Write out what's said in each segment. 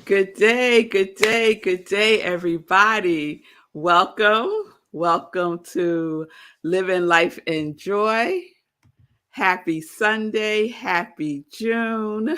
Good day, good day, good day, everybody. Welcome to Living Life in Joy. Happy Sunday, happy June.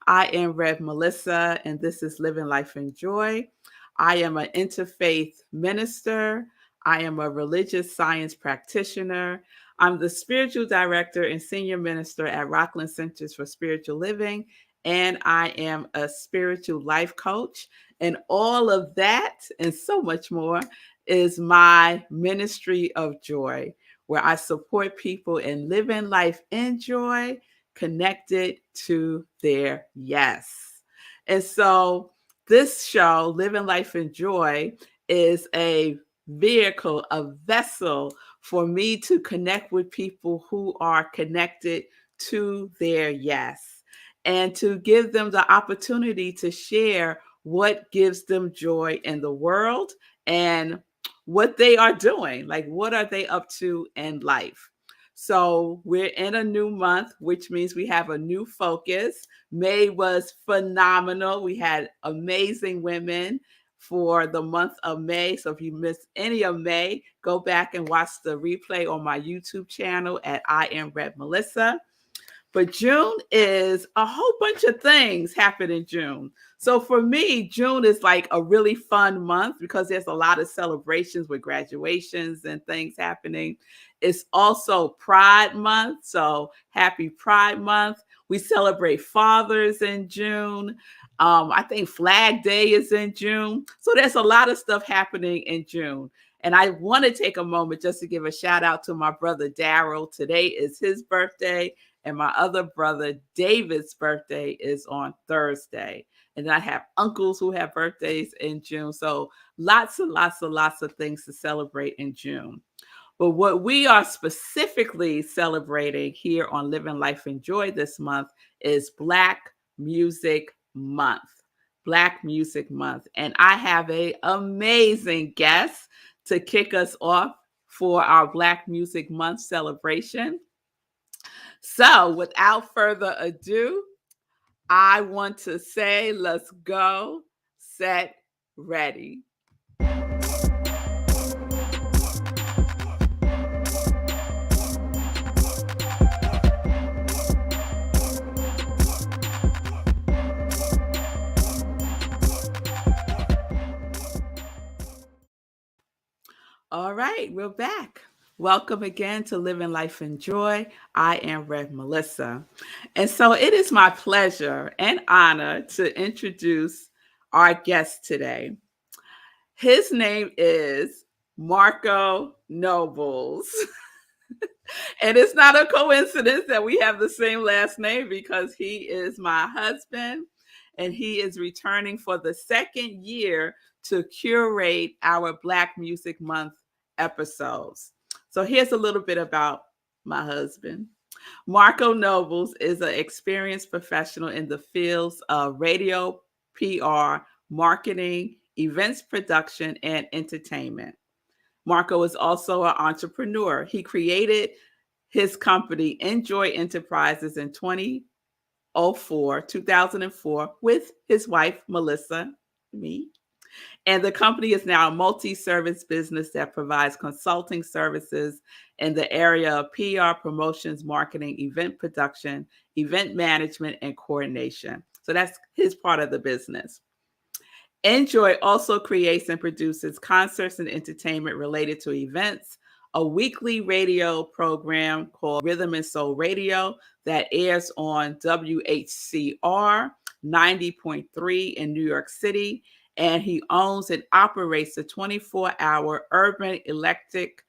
I am Rev Melissa, and this is Living Life in Joy. I am an interfaith minister. I am a religious science practitioner. I'm the spiritual director and senior minister at Rockland Centers for Spiritual Living, and I am a spiritual life coach. And all of that and so much more is my ministry of joy, where I support people in living life in joy, connected to their yes. And so this show, Living Life in Joy, is a vehicle, a vessel for me to connect with people who are connected to their yes and to give them the opportunity to share what gives them joy in the world and what they are doing, like what are they up to in life. So we're in a new month, which means we have a new focus. May was phenomenal. We had amazing women for the month of May. So if you missed any of May, go back and watch the replay on my YouTube channel at iamrevmelissa. But June is a whole bunch of things happen in June. So for me, June is like a really fun month because there's a lot of celebrations with graduations and things happening. It's also Pride Month. So happy Pride Month. We celebrate fathers in June. I think Flag Day is in June. So there's a lot of stuff happening in June. And I want to take a moment just to give a shout out to my brother Daryl. Today is his birthday. And my other brother, David's birthday is on Thursday. And I have uncles who have birthdays in June. So lots of things to celebrate in June. But what we are specifically celebrating here on Living Life in Joy this month is Black Music Month. Black Music Month. And I have an amazing guest to kick us off for our Black Music Month celebration. So, without further ado, I want to say, let's go, set, ready. All right, we're back. Welcome again to Living Life in Joy. I am Rev Melissa. And so it is my pleasure and honor to introduce our guest today. His name is Marko Nobles. And it's not a coincidence that we have the same last name because he is my husband and he is returning for the second year to curate our Black Music Month episodes. So here's a little bit about my husband. Marko Nobles is an experienced professional in the fields of radio, PR, marketing, events production, and entertainment. Marko is also an entrepreneur. He created his company, Enjoy Enterprises, in 2004, with his wife, Melissa, me. And the company is now a multi-service business that provides consulting services in the area of PR, promotions, marketing, event production, event management, and coordination. So that's his part of the business. Enjoy also creates and produces concerts and entertainment related to events, a weekly radio program called Rhythm and Soul Radio that airs on WHCR 90.3 in New York City. And he owns and operates a 24-hour urban electric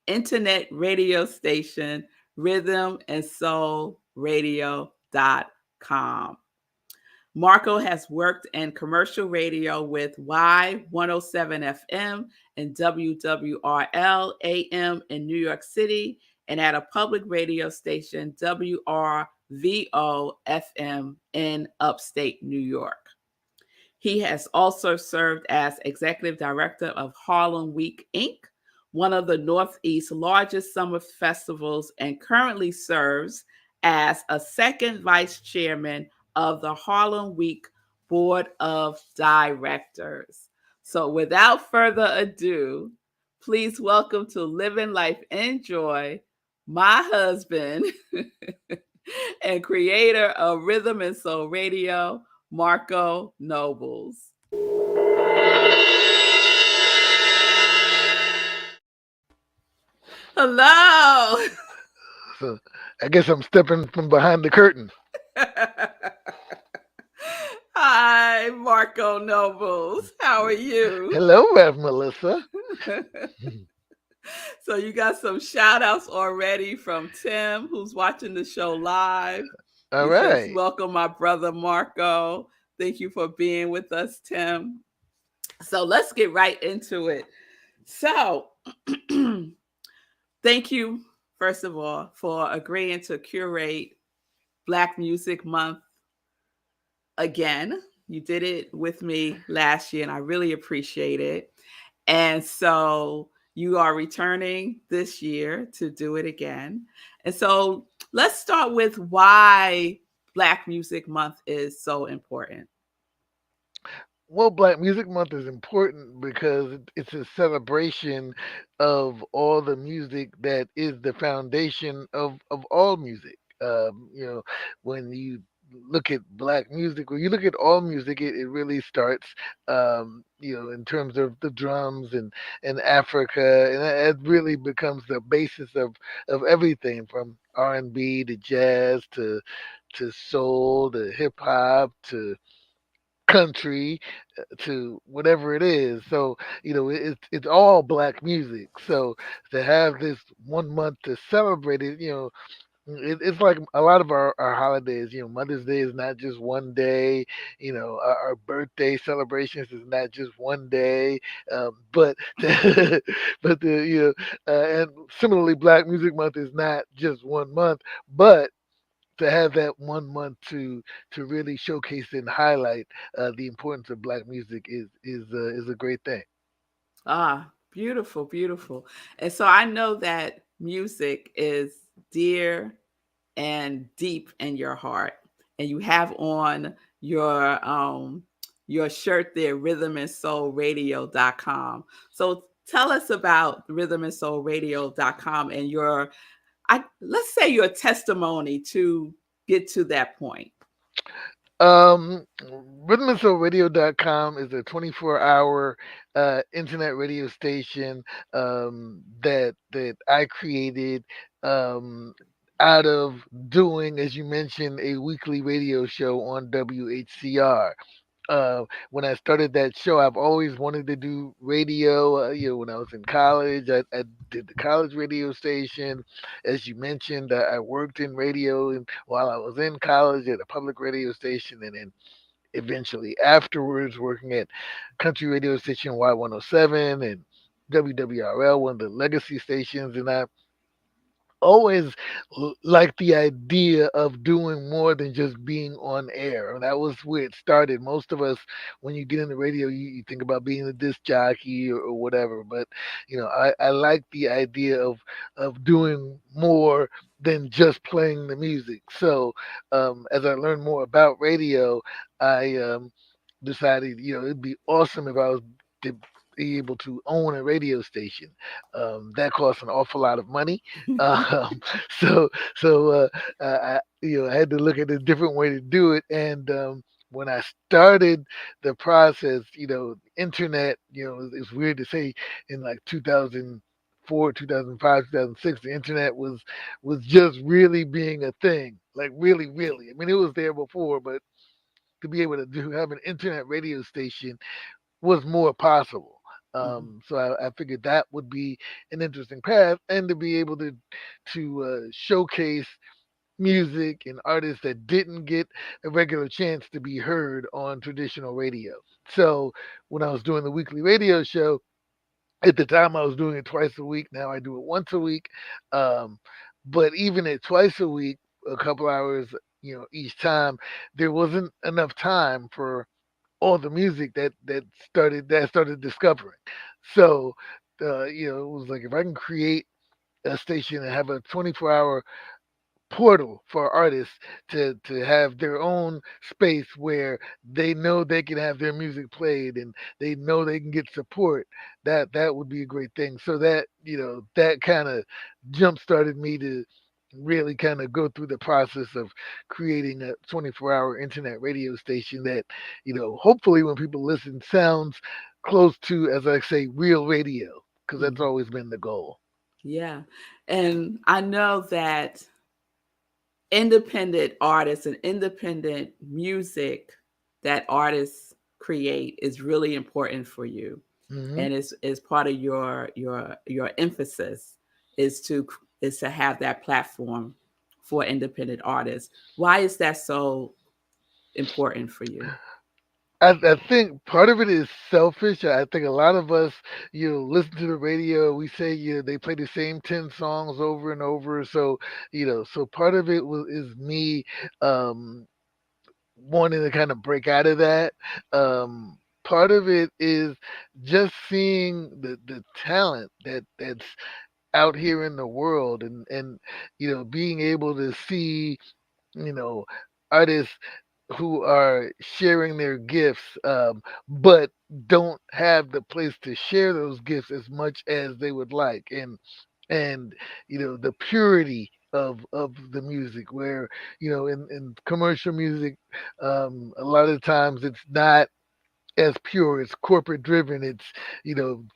internet radio station, rhythmandsoulradio.com. Marko has worked in commercial radio with Y107 FM and WWRL AM in New York City and at a public radio station, WRVO FM in upstate New York. He has also served as executive director of Harlem Week, Inc., one of the Northeast's largest summer festivals, and currently serves as a second vice chairman of the Harlem Week board of directors. So, without further ado, please welcome to Living Life in Joy, my husband and creator of Rhythm and Soul Radio, Marko Nobles. Hello. So I guess I'm stepping from behind the curtain. Hi, Marko Nobles. How are you? Hello, Rev Melissa. So you got some shout outs already from Tim, who's watching the show live. All He says, right. welcome, my brother Marko. Thank you for being with us, Tim. So let's get right into it. So, thank you, first of all, for agreeing to curate Black Music Month again. You did it with me last year, and I really appreciate it. And so you are returning this year to do it again. And so let's start with why Black Music Month is so important. Well, Black Music Month is important because it's a celebration of all the music that is the foundation of all music. When you look at Black music, when you look at all music, it really starts, in terms of the drums and Africa, and it really becomes the basis of everything from R&B to jazz to soul to hip hop to country to whatever it is. So it's all Black music. So to have this 1 month to celebrate it, it's like a lot of our holidays. Mother's Day is not just one day. Our birthday celebrations is not just one day. But but and similarly, Black Music Month is not just 1 month, but to have that 1 month to really showcase and highlight the importance of Black music is a great thing. Ah, beautiful, beautiful. And so I know that music is dear and deep in your heart. And you have on your shirt there, rhythmandsoulradio.com. So tell us about rhythmandsoulradio.com and let's say your testimony to get to that point. Um, rhythmandsoulradio.com is a 24-hour internet radio station that I created um, out of doing, as you mentioned, a weekly radio show on WHCR. When I started that show, I've always wanted to do radio. When I was in college, I did the college radio station. As you mentioned, I worked in radio and while I was in college at a public radio station, and then eventually afterwards working at country radio station Y107 and WWRL, one of the legacy stations, and I always liked the idea of doing more than just being on air. And that was where it started. Most of us, when you get in the radio, you think about being a disc jockey or whatever. But I like the idea of doing more than just playing the music. So as I learned more about radio, I decided it'd be awesome if I was to be able to own a radio station. That costs an awful lot of money. Um, so I had to look at a different way to do it. And when I started the process, internet, it's weird to say in like 2004, 2005, 2006, the internet was just really being a thing. Like really, really. I mean, it was there before, but to be able to have an internet radio station was more possible. Mhm. So I figured that would be an interesting path, and to be able to showcase music and artists that didn't get a regular chance to be heard on traditional radio. So when I was doing the weekly radio show, at the time I was doing it twice a week. Now I do it once a week. Um, but even at twice a week, a couple hours, each time, there wasn't enough time for all the music that I started discovering. So it was like if I can create a station and have a 24-hour portal for artists to have their own space where they know they can have their music played and they know they can get support. That would be a great thing. So that that kind of jump started me to really kind of go through the process of creating a 24-hour internet radio station that hopefully when people listen sounds close to, as I say, real radio, because that's Mhm. always been the goal. Yeah. And I know that independent artists and independent music that artists create is really important for you, Hmm. and is part of your emphasis is to have that platform for independent artists. Why is that so important for you? I think part of it is selfish. I think a lot of us, listen to the radio. We say, they play the same 10 songs over and over. So, so part of it is me um, wanting to kind of break out of that. Part of it is just seeing the talent that's out here in the world, and being able to see you know artists who are sharing their gifts, but don't have the place to share those gifts as much as they would like, and the purity of the music, where in commercial music, a lot of times it's not as pure. It's corporate driven. It's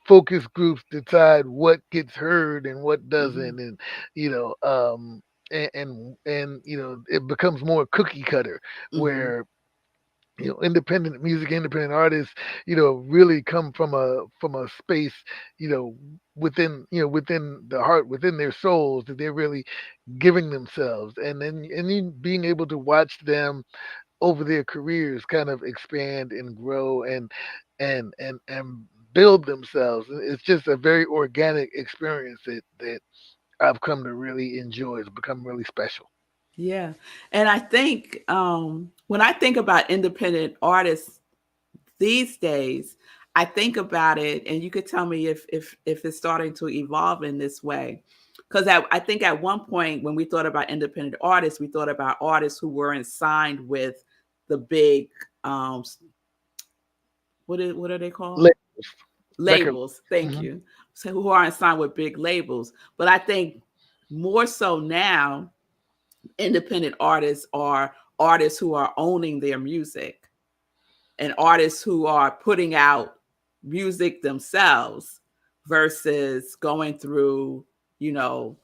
focus groups decide what gets heard and what Hmm. doesn't, and you know um and it becomes more cookie cutter, Hmm. where independent music, independent artists really come from a space within the heart, within their souls, that they're really giving themselves, and then being able to watch them over their careers kind of expand and grow and build themselves. It's just a very organic experience that I've come to really enjoy. It's become really special. Yeah. And I think when I think about independent artists these days, I think about it, and you could tell me if it's starting to evolve in this way. Because I think at one point when we thought about independent artists, we thought about artists who weren't signed with the big what are they called? Labels, record. Labels. Thank Mhm. you. So who aren't signed with big labels. But I think more so now, independent artists are artists who are owning their music and artists who are putting out music themselves versus going through, you know,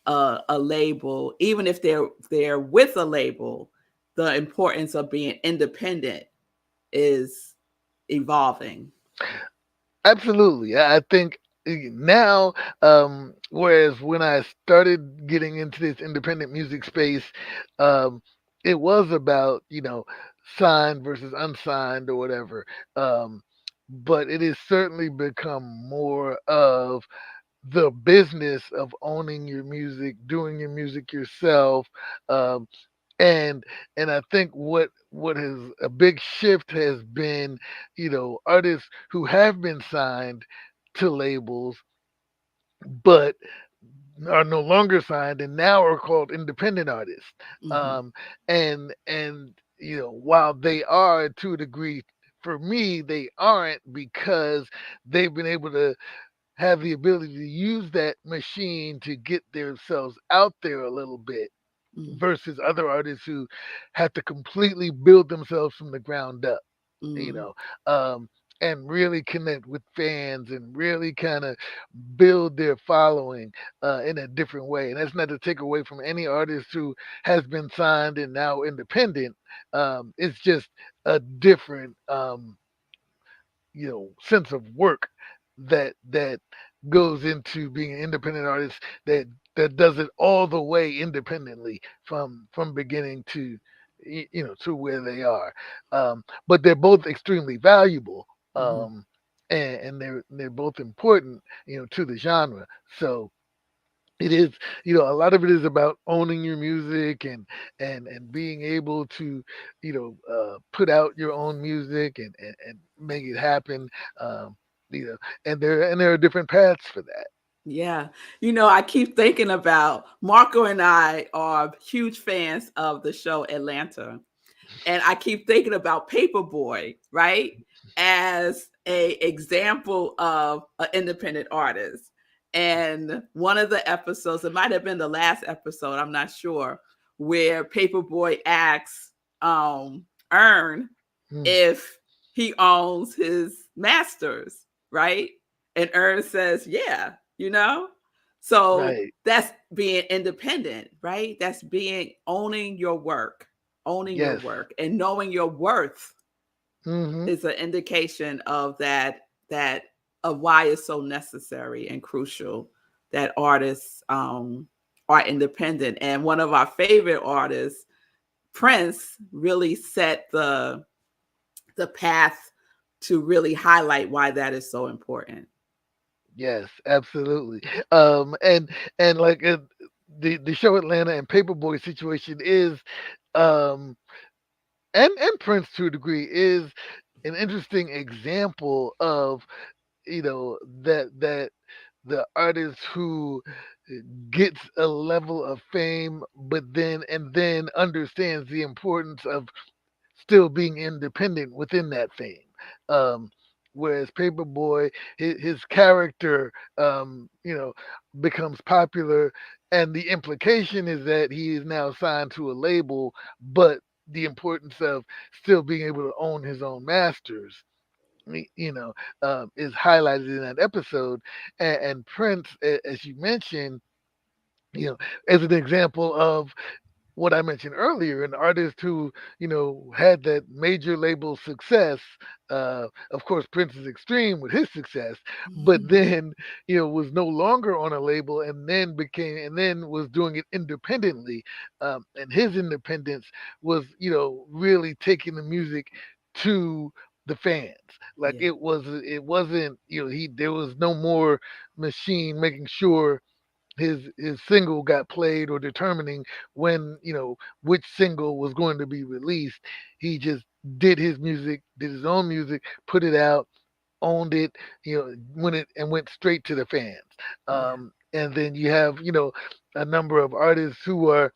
a label. Even if they're with a label, the importance of being independent is evolving. Absolutely. I think now, whereas when I started getting into this independent music space, um, it was about, signed versus unsigned or whatever. Um, but it has certainly become more of the business of owning your music, doing your music yourself, um, and I think what has a big shift has been, artists who have been signed to labels but are no longer signed and now are called independent artists. Hmm. Um, and while they are to a degree, for me they aren't, because they've been able to have the ability to use that machine to get themselves out there a little bit, versus other artists who have to completely build themselves from the ground up, you Hmm. know, um, and really connect with fans and really kind of build their following in a different way. And that's not to take away from any artist who has been signed and now independent. It's just a different sense of work that goes into being an independent artist, that does it all the way independently from beginning to to where they are. But they're both extremely valuable, Hmm. and they're both important, to the genre. So it is, a lot of it is about owning your music, and being able to put out your own music, and make it happen. um, you know and there are different paths for that. Yeah. I keep thinking about Marco and I are huge fans of the show Atlanta. And I keep thinking about Paperboy, right? As a example of an independent artist. And one of the episodes, it might have been the last episode, I'm not sure, where Paperboy asks Earn Mm, if he owns his masters, right? And Ern says, yeah, you know? So right. that's being independent, right? That's being owning your Yes. work and knowing your worth Hmm. is an indication of that of why it's so necessary and crucial that artists are independent. And one of our favorite artists, Prince, really set the path to really highlight why that is so important. Yes, absolutely. And like the show Atlanta and Paperboy situation is, um, and Prince to a degree is an interesting example of, that the artist who gets a level of fame, but then understands the importance of still being independent within that fame. Um, Whereas Paperboy, his character, becomes popular, and the implication is that he is now signed to a label, but the importance of still being able to own his own masters, is highlighted in that episode. And Prince, as you mentioned, you know, as an example of what I mentioned earlier, an artist who, had that major label success. Of course, Prince is extreme with his success, but then, was no longer on a label, and then was doing it independently. And his independence was, really taking the music to the fans. Like, Yeah, it wasn't, there was no more machine making sure his single got played or determining when, which single was going to be released. He just did his own music, put it out, owned it, went straight to the fans. yeah, And then you have, a number of artists who are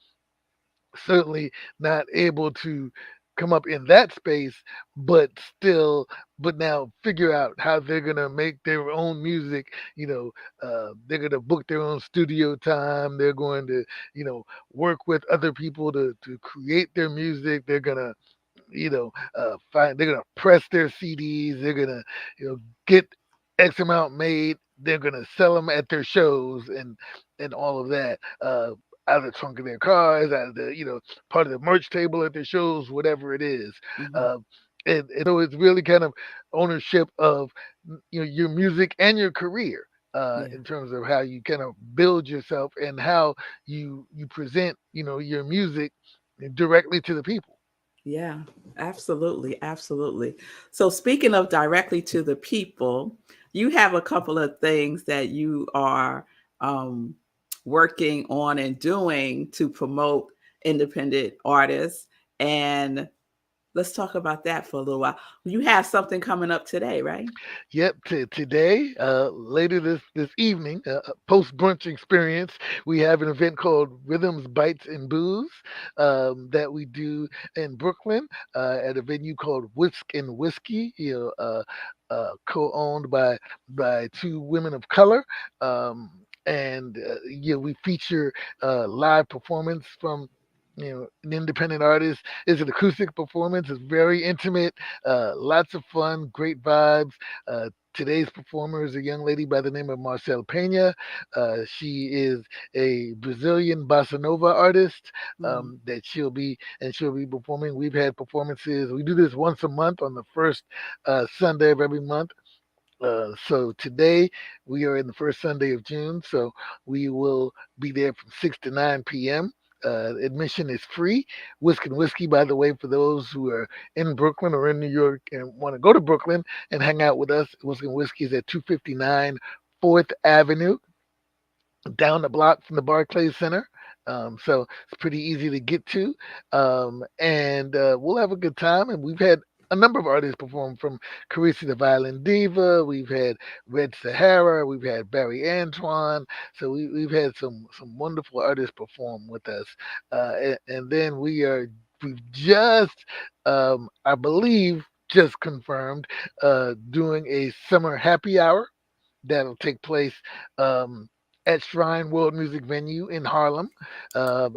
certainly not able to come up in that space, but still, but now figure out how they're gonna make their own music. They're gonna book their own studio time. They're going to, work with other people to create their music. They're gonna, find they're gonna press their CDs. They're gonna, get X amount made. They're gonna sell them at their shows and all of that. Out of the trunk of their cars, out of the, part of the merch table at their shows, whatever it is. hmm Uh, and so it's really kind of ownership of, your music and your career. yeah. In terms of how you kind of build yourself and how you present, your music directly to the people. Yeah, absolutely. Absolutely. So, speaking of directly to the people, you have a couple of things that you are um, working on and doing to promote independent artists. And let's talk about that for a little while. You have something coming up today, right? Yep, today, later this evening, post brunch experience, we have an event called Rhythms, Bites, and Booze, that we do in Brooklyn, at a venue called Whisk and Whiskey, co-owned by two women of color. And we feature live performance from, an independent artist. It's an acoustic performance. It's very intimate, lots of fun, great vibes. Today's performer is a young lady by the name of Marcel Pena. She is a Brazilian bossa nova artist, Mm, she'll be performing. We've had performances. We do this once a month on the first Sunday of every month. So today we are in the first Sunday of June, so we will be there from 6 to 9 p.m. Admission is free. Whisk and Whiskey, by the way, for those who are in Brooklyn or in New York and want to go to Brooklyn and hang out with us, Whisk and Whiskey is at 259 4th Avenue, down the block from the Barclays Center. So it's pretty easy to get to. And we'll have a good time. And we've had a number of artists perform, from Carissa the Violin Diva. We've had Red Sahara. We've had Barry Antoine. So we've had some wonderful artists perform with us. And then we've just, I believe, just confirmed doing a summer happy hour that'll take place um, at Shrine World Music Venue in Harlem, um,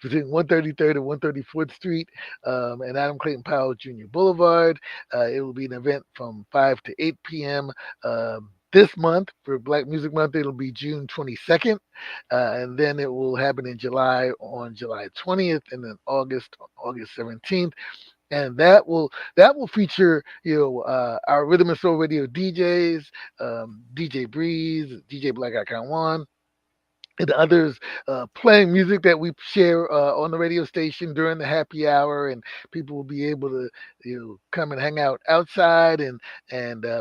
between 133rd and 134th Street, and Adam Clayton Powell Jr. Boulevard. It will be an event from 5 to 8 p.m. This month, for Black Music Month, it'll be June 22nd, and then it will happen in July on July 20th, and then August 17th, and that will feature our Rhythm and Soul Radio DJs, DJ Breeze, DJ Black Icon One, and others playing music that we share on the radio station during the happy hour, and people will be able to come and hang out outside, and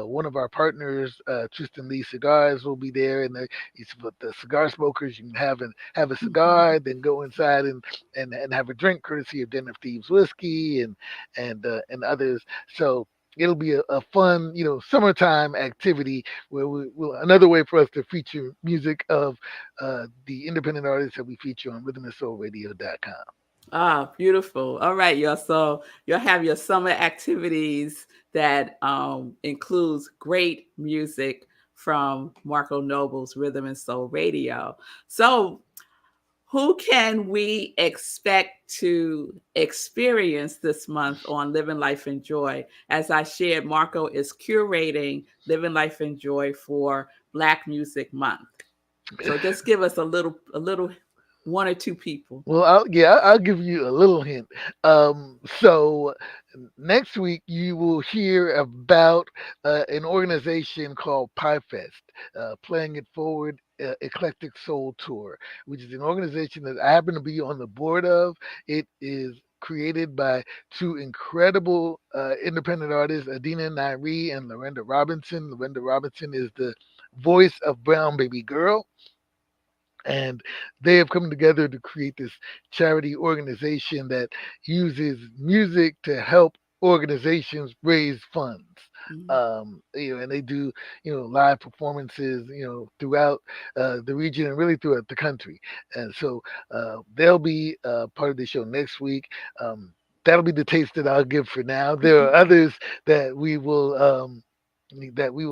one of our partners, Tristan Lee Cigars, will be there, and it's for the cigar smokers. You can have a cigar, then go inside and have a drink, courtesy of Den of Thieves whiskey and others. So it'll be a fun, summertime activity where we will, another way for us to feature music of the independent artists that we feature on rhythmandsoulradio.com. Ah, beautiful. All right, y'all. So you'll have your summer activities that includes great music from Marco Noble's Rhythm and Soul Radio. So who can we expect to experience this month on Living Life and Joy? As I shared, Marco is curating Living Life and Joy for Black Music Month. So just give us a little one or two people. Well, I'll give you a little hint. So next week you will hear about an organization called Pie Fest, playing it forward. Eclectic Soul Tour, which is an organization that I happen to be on the board of. It is created by two incredible independent artists, Adina Nairi and Lorenda Robinson. Lorenda Robinson is the voice of Brown Baby Girl, and they have come together to create this charity organization that uses music to help organizations raise funds. Mhm. And they do, live performances, throughout the region and really throughout the country. And so they'll be part of the show next week. That'll be the taste that I'll give for now. There are others that we will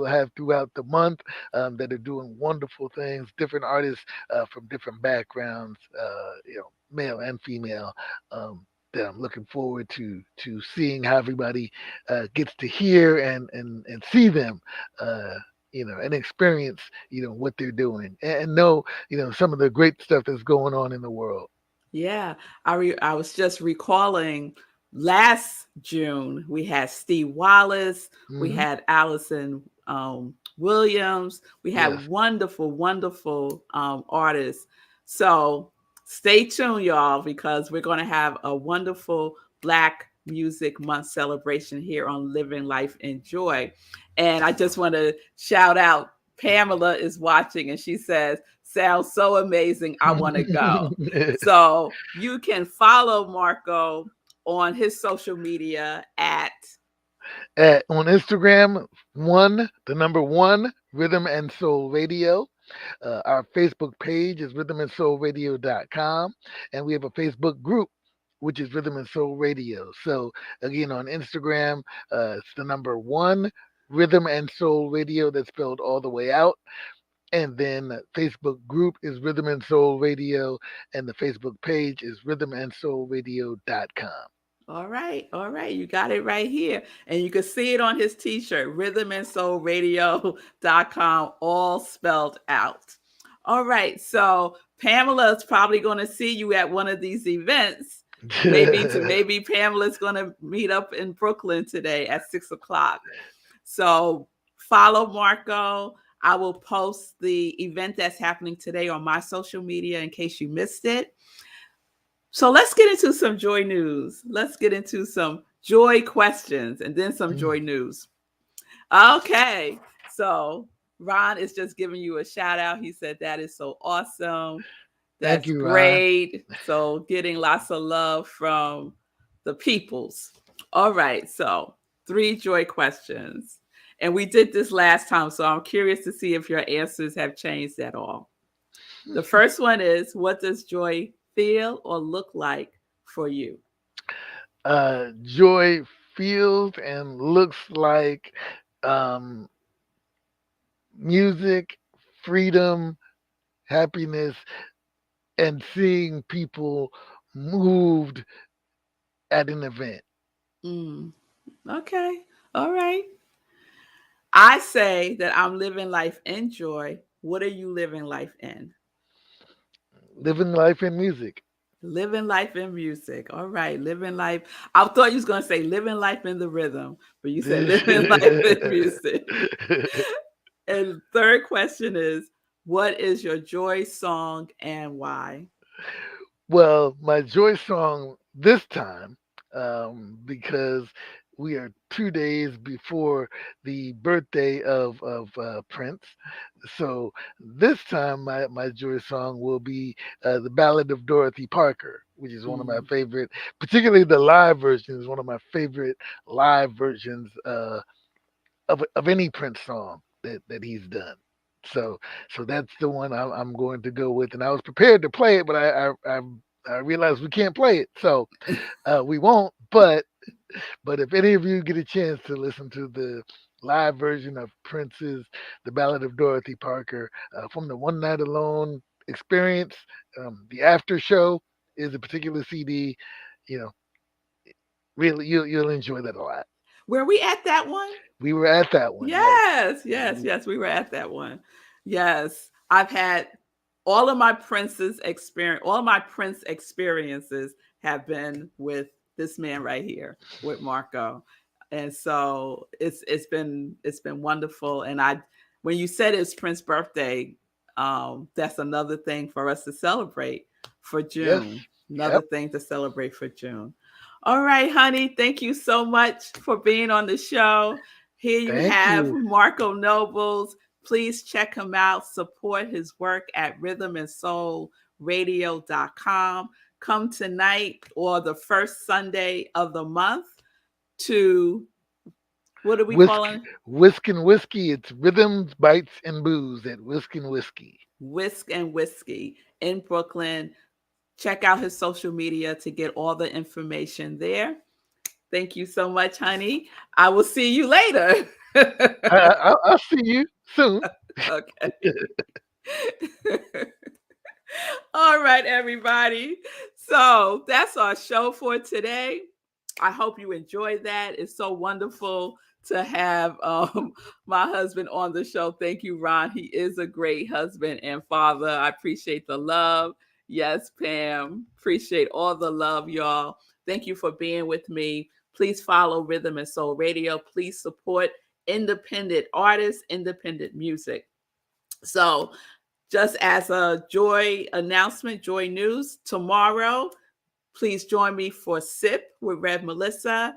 have throughout the month, that are doing wonderful things. Different artists from different backgrounds, male and female. That I'm looking forward to seeing how everybody gets to hear and see them. And experience, what they're doing, and know, some of the great stuff that's going on in the world. Yeah, I was just recalling last June we had Steve Wallace, we Hmm. had Allison Williams, we Yes. had wonderful artists. So stay tuned, y'all, because we're going to have a wonderful Black Music Month celebration here on Living Life in Joy. And I just want to shout out, Pamela is watching, and she says, "Sounds so amazing. I want to go." So you can follow Marco on his social media at On Instagram, the number one, Rhythm and Soul Radio. Our Facebook page is rhythmandsoulradio.com, and we have a Facebook group, which is Rhythm and Soul Radio. So again, on Instagram, it's the number one, Rhythm and Soul Radio, that's spelled all the way out. And then Facebook group is Rhythm and Soul Radio, and the Facebook page is rhythmandsoulradio.com. all right, all right. You got it right here. And you can see it on his t-shirt, rhythmandsoulradio.com, all spelled out. All right. So Pamela is probably going to see you at one of these events. Maybe Pamela's going to meet up in Brooklyn today at 6 o'clock. So follow Marco. I will post the event that's happening today on my social media in case you missed it. So let's get into some joy news. Let's get into some joy questions and then some joy news. Okay. So Ron is just giving you a shout out. He said that is so awesome. Thank That's you, Ron. great. So getting lots of love from the peoples. All right. So 3 joy questions. And we did this last time, so I'm curious to see if your answers have changed at all. The first one is, what does joy feel or look like for you? Joy feels and looks like um, music, freedom, happiness, and seeing people moved at an event. Mm, okay. All right. I say that I'm living life in joy. What are you living life in? Living life in music. Living life in music. All right. Living life. I thought you was going to say living life in the rhythm, but you said living life in music. And third question is, what is your joy song and why? Well, my joy song this time, because we are 2 days before the birthday of Prince. So this time, my joy song will be the Ballad of Dorothy Parker, which is one of my Mm. favorite, particularly the live version is one of my favorite live versions of any Prince song that he's done. So so that's the one I'm going to go with, and I was prepared to play it, but I realized we can't play it, so we won't. But if any of you get a chance to listen to the live version of Prince's "The Ballad of Dorothy Parker" from the One Night Alone experience, the after show is a particular CD. You know, really you'll enjoy that a lot. Were we at that one? We were at that one, yes. Yes, yes, yes. We were at that one. Yes, I've had all of my all of my Prince experiences have been with this man right here, with Marko, and so it's been wonderful. And when you said it's Prince's birthday, that's another thing for us to celebrate for Yes. June. Another Yep. thing to celebrate for June. All right, honey. Thank you so much for being on the show. Here you Thank have you. Marko Nobles. Please check him out. Support his work at rhythmandsoulradio.com. Come tonight or the first Sunday of the month to, what are we Whisk, calling? whisk and whiskey. It's rhythms, bites, and booze at Whisk and Whiskey. Whisk and Whiskey in Brooklyn. Check out his social media to get all the information there. Thank you so much, honey. I will see you later. I'll see you soon. Okay. All right, everybody. So that's our show for today. I hope you enjoyed that. It's so wonderful to have my husband on the show. Thank you, Ron. He is a great husband and father. I appreciate the love. Yes, Pam. Appreciate all the love, y'all. Thank you for being with me. Please follow Rhythm and Soul Radio. Please support independent artists, independent music. So, just as a joy announcement, joy news, tomorrow, please join me for SIP with Rev Melissa,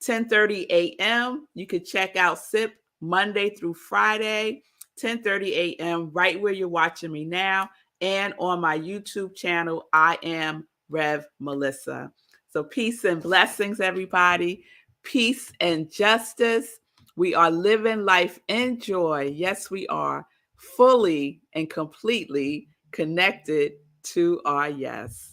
10:30 a.m. You can check out SIP Monday through Friday, 10:30 a.m., right where you're watching me now, and on my YouTube channel, I am Rev Melissa. So peace and blessings, everybody. Peace and justice. We are living life in joy. Yes, we are fully and completely connected to our yes.